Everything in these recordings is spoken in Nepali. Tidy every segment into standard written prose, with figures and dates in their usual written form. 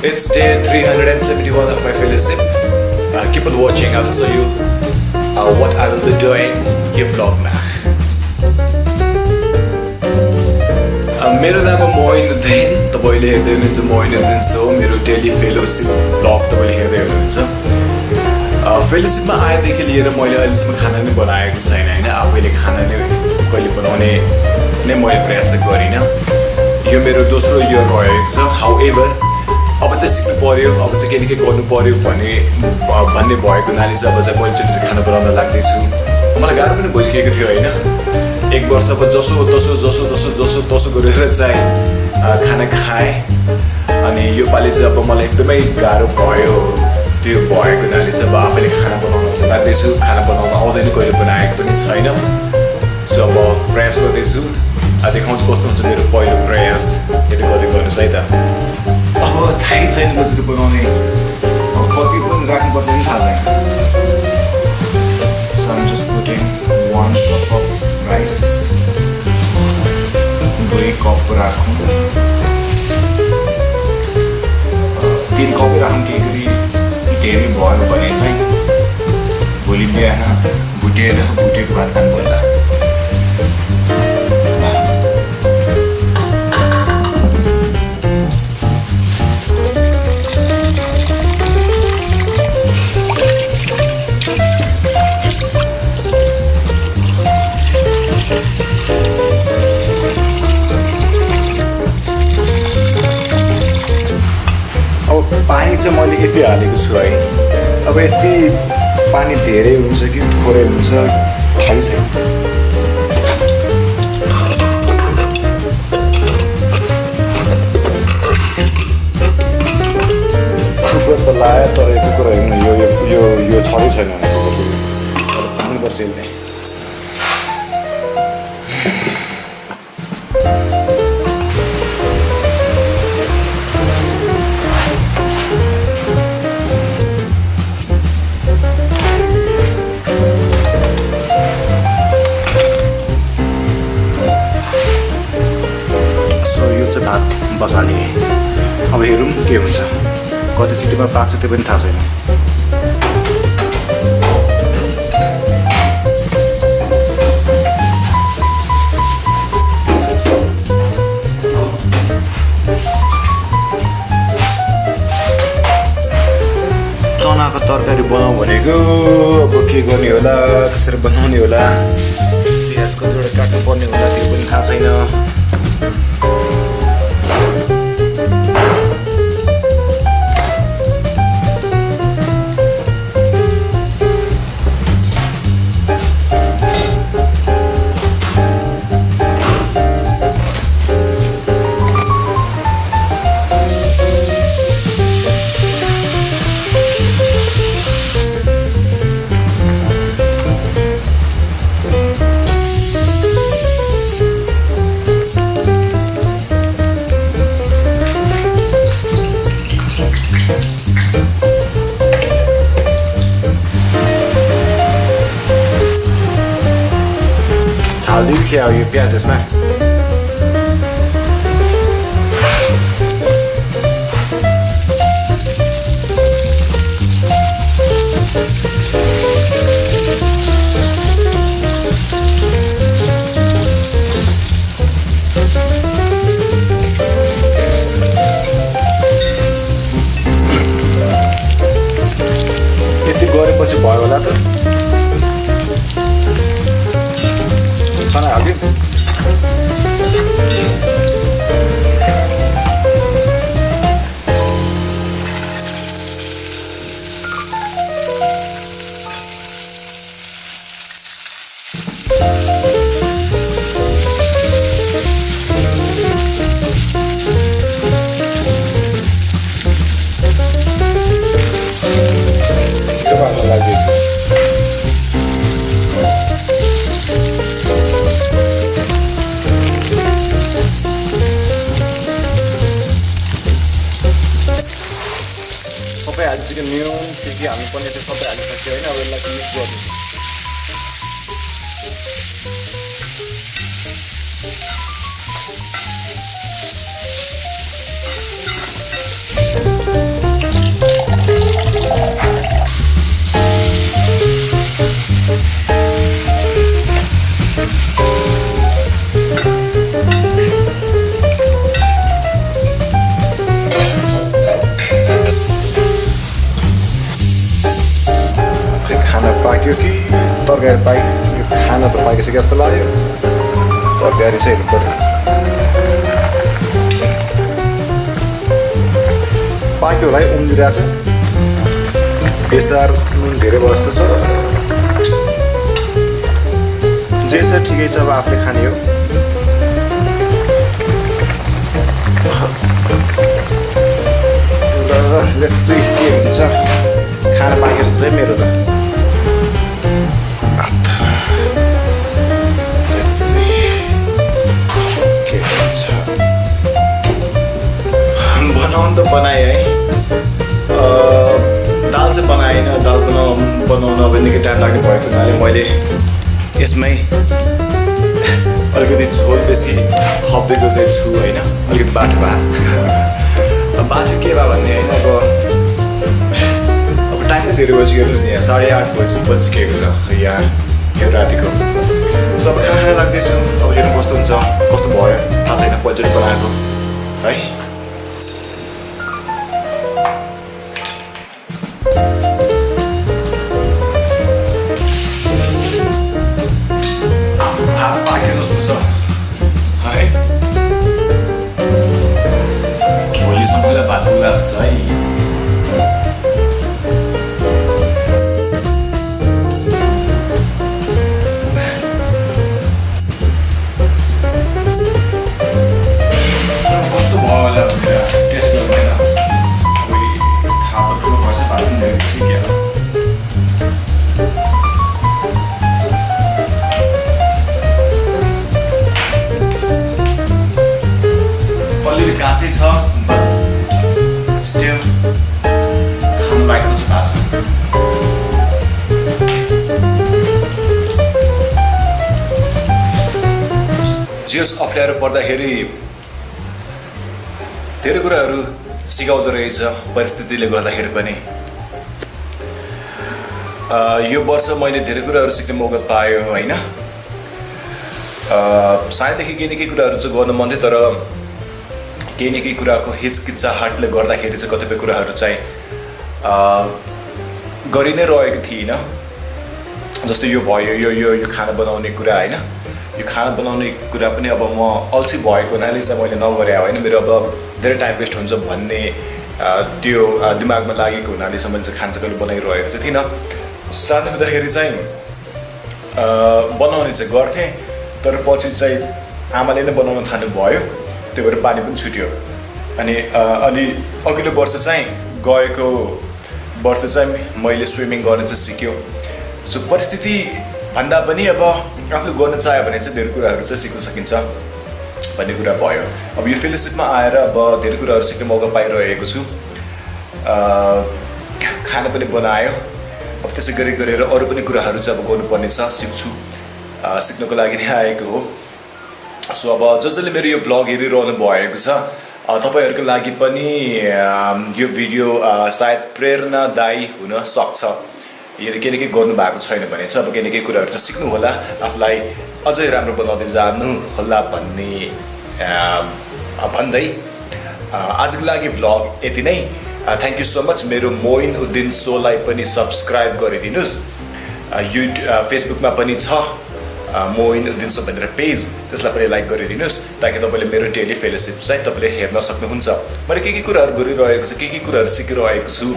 It's day 371 of my fellowship. Keep on watching. I will show you what I will be doing यो vlogमा. मेरो नाम मोइनुद्दिन. तपाईले हेर्दै हुनुहुन्छ मोइनुद्दिन सो. मेरो डेली फेलोशिप vlog तपाईले हेर्दै हुनुहुन्छ. फेलोशिपमा आएदेखि लिएर मैले अहिलेसम्म खाना नै बनाएको छैन हैन. आफैले खाना नै कहिले बनाउने नै मैले प्रयास गरिन. यो मेरो दोस्रो इयर रहेको छ. हाउएभर अब चाहिँ सिक्नु पर्यो, अब चाहिँ के न के गर्नु पर्यो भन्ने भएको नानी चाहिँ अब चाहिँ पहिलोचोटि चाहिँ खाना बनाउन लाग्दैछु. मलाई गाह्रो पनि भइसकेको थियो होइन. एक वर्ष अब जसो गरेर चाहिँ खाना खाएँ. अनि योपालि चाहिँ अब मलाई एकदमै गाह्रो भयो. त्यो भएको नानी चाहिँ अब आफैले खाना बनाउन चाहिँ लाग्दैछु. खाना बनाउन आउँदैन, कहिले बनाएको पनि छैन. सो अब प्रयास गर्दैछु. देखाउँछु कस्तो हुन्छ मेरो पहिलो प्रयास. यति गर्दै गर्नुहोस् है त. अब थाहै छैन कसरी बनाउने. अब कति पनि राख्नुपर्छ नि थाहा छैन. So I'm just putting 1 cup of rice. 2 cup राखौँ. 3 कप राखौँ. के गरी धेरै भयो भने चाहिँ भोलि बिहान भुटेको भात खानु पर्ला. पानी चाहिँ मैले यति हालेको छु है. अब यति पानी धेरै हुन्छ कि थोरै हुन्छ थाहै छैन. कुकर त लायो तर यो कुकर होइन. यो छँदै छैन. पाउनुपर्छ यसले. भात बसाले. अब हेरौँ के हुन्छ. कति सिटीमा पाक्छ त्यो पनि थाहा छैन. चनाको तरकारी बनाऊ भनेको. अब के गर्ने होला, कसरी बनाउने होला, प्याज कतिवटा काट्नु पर्ने होला त्यो पनि थाहा छैन. हालिदिउँ क्या यो प्याज यसमा. यति गरेपछि भयो होला त. चना हाल्दिउँ. लाग्दैछ. सबै हालिसक्यो. नुन के हाल्नुपर्ने त्यो सबै हालिसक्यो होइन. अब यसलाई मिक्स गर्नु. अगाडि पाइ यो खाना त पाइसके जस्तो लाग्यो तरकारी चाहिँ हेर्नु पर्यो पाक्यो होला है उम्लिरहेछ बेसार नुन धेरै भयो जस्तो छ जे छ ठिकै छ अब आफूले खाने हो लेट्स सी के हुन्छ खाना पाकेको जस्तो चाहिँ मेरो त बनाउनु त बनाएँ है दाल चाहिँ बनाएन दाल बनाउन अब निकै टाइम लाग्ने भएको हुनाले मैले यसमै अलिकति झोल बेसी थपिदिएको चाहिँ छु होइन अलिकति बाटो भए बाटो के भयो भन्ने होइन अब टाइम त धेरै बजिसकेको छ यहाँ 8:30 बजिसकेको छ यहाँ रातिको सब खाना लाग्दैछु अब हेर्नु कस्तो हुन्छ कस्तो भयो थाहा छैन पहिलोचोटि बनाएको है पाकेको जस्तो छ है भोलिसम्मलाई भात उल्लास छ है कस्तो भयो होला भनेर टेस्ट गर्दैन अब थाहा पर्नु पर्छ भात पनि धेरै पछि क्या काँचै छ स्टिल खानु लागेको चाहिँ थाहा छ जे अप्ठ्यारो पर्दाखेरि धेरै कुराहरू सिकाउँदो रहेछ परिस्थितिले गर्दाखेरि पनि यो वर्ष मैले धेरै कुराहरू सिक्ने मौका पायो होइन सायददेखि केही न केही कुराहरू चाहिँ गर्न मन थियो तर केही न केही कुराको हिचकिचाहटले गर्दाखेरि चाहिँ कतिपय कुराहरू चाहिँ गरि नै रहेको थिइनँ जस्तो यो भयो यो खाना बनाउने कुरा होइन यो खाना बनाउने कुरा पनि अब म अल्छी भएको हुनाले चाहिँ मैले नगरे होइन मेरो अब धेरै टाइम वेस्ट हुन्छ भन्ने त्यो दिमागमा लागेको हुनाले चाहिँ मैले चाहिँ खाना चाहिँ कहिले बनाइरहेको चाहिँ थिइनँ सानो हुँदाखेरि चाहिँ बनाउने चाहिँ गर्थेँ तर पछि चाहिँ आमाले नै बनाउन थाल्नु भयो त्यो भएर पानी पनि छुट्यो अनि अलि अघिल्लो वर्ष चाहिँ गएको वर्ष चाहिँ मैले स्विमिङ गर्न चाहिँ सिक्यो सो परिस्थिति भन्दा पनि अब आफूले गर्न चाह्यो भने चाहिँ धेरै कुराहरू चाहिँ सिक्न सकिन्छ भन्ने कुरा भयो अब यो फेलोसिपमा आएर अब धेरै कुराहरू सिक्ने मौका पाइरहेको छु खाना पनि बनायो अब त्यसै गरेर अरू पनि कुराहरू चाहिँ अब गर्नुपर्ने छ सिक्नको लागि नै आएको हो सो अब जसले मेरो यो भ्लग हेरिरहनु भएको छ तपाईहरूको लागि पनि यो भिडियो सायद प्रेरणादायी हुन सक्छ यदि केही न केही गर्नु भएको छैन भने चाहिँ अब केही न केही कुराहरू चाहिँ सिक्नु होला आफूलाई अझै राम्रो बनाउँदै जानु होला भन्ने भन्दै आजको लागि भ्लग यति नै थ्याङ्क यू सो मच मेरो मोइनुद्दिन सोलाई पनि सब्सक्राइब गरिदिनुहोस् फेसबुकमा पनि छ मोइनुद्दिन सो भनेर पेज त्यसलाई पनि लाइक गरिदिनुहोस् ताकि तपाईँले मेरो डेली फेलोसिप चाहिँ तपाईँले हेर्न सक्नुहुन्छ मैले के कुराहरू गरिरहेको छु के कुराहरू सिकिरहेको छु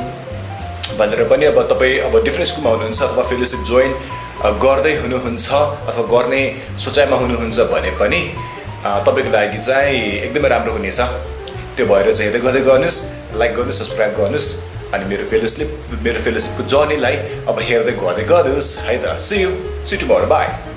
भनेर पनि अब तपाईँ अब डिफ्रेन्ट स्कुलमा हुनुहुन्छ अथवा फेलोसिप जोइन गर्दै हुनुहुन्छ अथवा गर्ने सोचाइमा हुनुहुन्छ भने पनि तपाईँको लागि चाहिँ एकदमै राम्रो हुनेछ त्यो भएर चाहिँ हेर्दै गर्दै गर्नुहोस् लाइक गर्नुहोस् सब्सक्राइब गर्नुहोस् अनि मेरो फेलोसिपको जर्नीलाई अब हेर्दै गर्दै गर्नुहोस् है त सी यू टुमोरो बाई